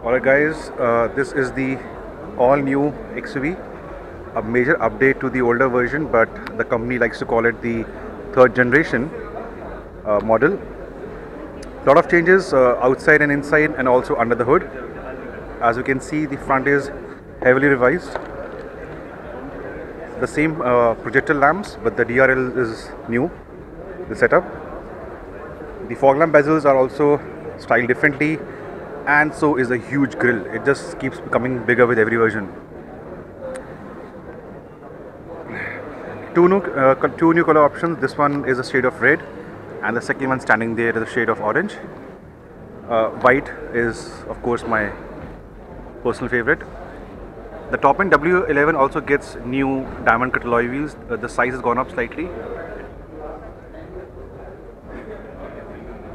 Alright guys, this is the all new XUV, a major update to the older version, but the company likes to call it the third generation model. Lot of changes outside and inside and also under the hood. As you can see, the front is heavily revised. The same projector lamps, but the DRL is new, the setup. The fog lamp bezels are also styled differently, and so is a huge grille. It just keeps becoming bigger with every version. Two new color options. This one is a shade of red, and the second one standing there is a shade of orange. White is of course my personal favorite. The top end W11 also gets new diamond cut alloy wheels. The size has gone up slightly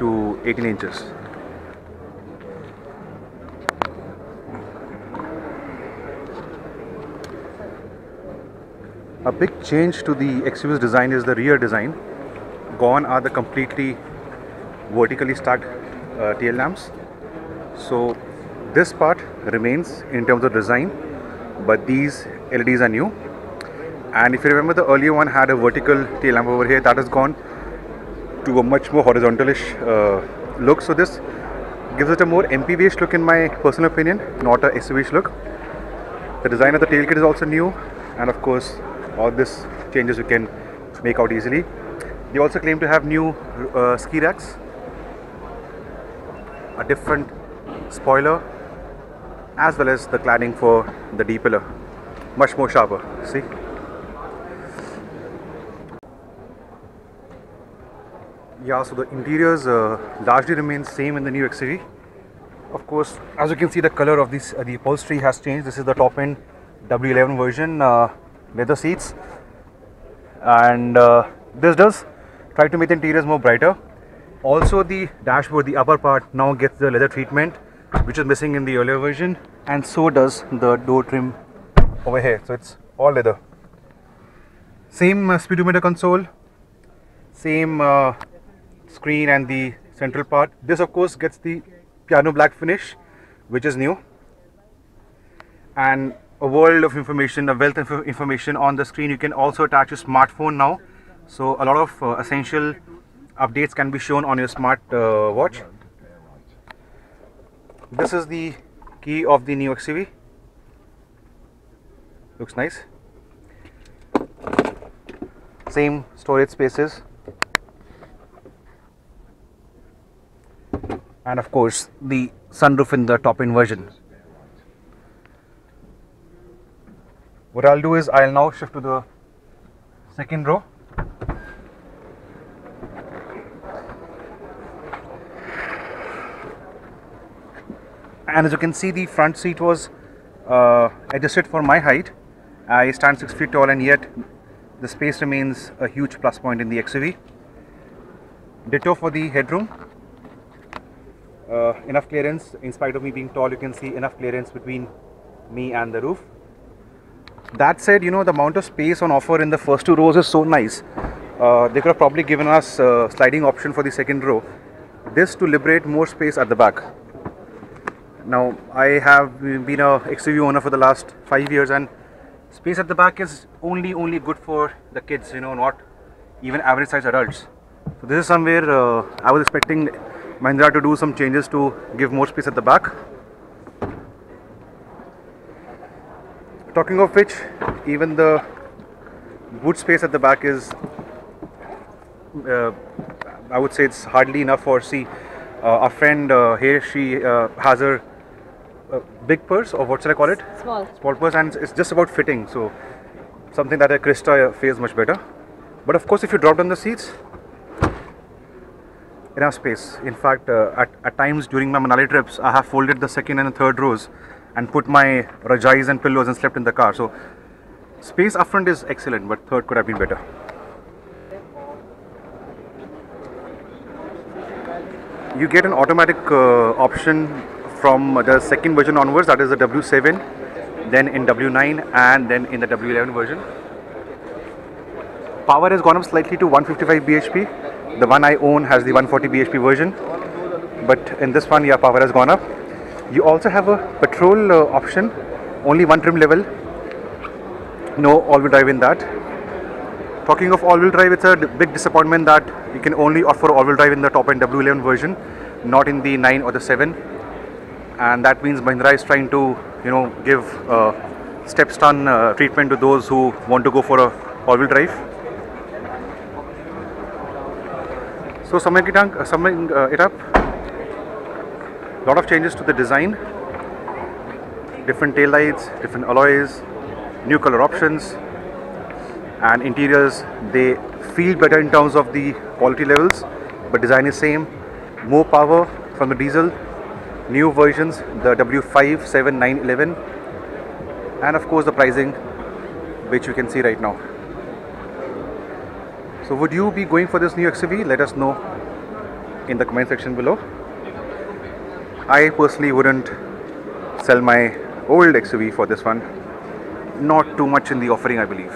to 18 inches. A big change to the XUV's design is the rear design. Gone are the completely vertically stacked tail lamps. So this part remains in terms of design, but these LEDs are new. And if you remember, the earlier one had a vertical tail lamp over here. That has gone to a much more horizontalish look. So this gives it a more MPV-ish look in my personal opinion, not a SUV-ish look. The design of the tailgate is also new, and of course all this changes you can make out easily. They also claim to have new ski racks, a different spoiler, as well as the cladding for the D pillar, much more sharper. See? Yeah, so the interiors largely remain same in the new XUV. Of course, as you can see, the color of this the upholstery has changed. This is the top end W11 version. Leather seats, and this does try to make the interiors more brighter. Also, the dashboard, the upper part, now gets the leather treatment, which is missing in the earlier version, and so does the door trim over here. So it's all leather. Same speedometer console, same screen, and the central part. This of course gets the piano black finish, which is new, and a world of information, a wealth of information on the screen. You can also attach your smartphone now, so a lot of essential updates can be shown on your smart watch. This is the key of the new XUV. Looks nice. Same storage spaces, and of course the sunroof in the top end version. What I'll do is I'll now shift to the second row. And as you can see, the front seat was adjusted for my height. I stand 6 feet tall, and yet the space remains a huge plus point in the XUV. Ditto for the headroom. Enough clearance. In spite of me being tall, you can see enough clearance between me and the roof. That said, you know, the amount of space on offer in the first two rows is so nice. They could have probably given us a sliding option for the second row, this to liberate more space at the back. Now, I have been a XUV owner for the last 5 years, and space at the back is only good for the kids, you know, not even average size adults. So this is somewhere I was expecting Mahindra to do some changes to give more space at the back. Talking of which, even the boot space at the back is, I would say it's hardly enough for, see, our friend here, she has her big purse, or what should I call it? Small purse, and it's just about fitting, so something that a Krista feels much better. But of course, if you drop down the seats, enough space. In fact, at times during my Manali trips, I have folded the second and the third rows and put my rajais and pillows and slept in the car. So space up front is excellent, but third could have been better. You get an automatic option from the second version onwards, that is the W7, then in W9, and then in the W11 version. Power has gone up slightly to 155 bhp. The one I own has the 140 bhp version, but in this one, yeah, power has gone up. You also have a petrol option, only one trim level, no all-wheel drive in that. Talking of all-wheel drive, it's a big disappointment that you can only offer all-wheel drive in the top-end W11 version, not in the 9 or the 7, and that means Mahindra is trying to, you know, give step-son treatment to those who want to go for a all-wheel drive. So summing it up, lot of changes to the design, different tail lights, different alloys, new color options, and interiors. They feel better in terms of the quality levels, but design is same. More power from the diesel, new versions, the W5, 7, 9, 11, and of course the pricing, which you can see right now. So would you be going for this new XUV? Let us know in the comment section below. I personally wouldn't sell my old XUV for this one. Not too much in the offering, I believe.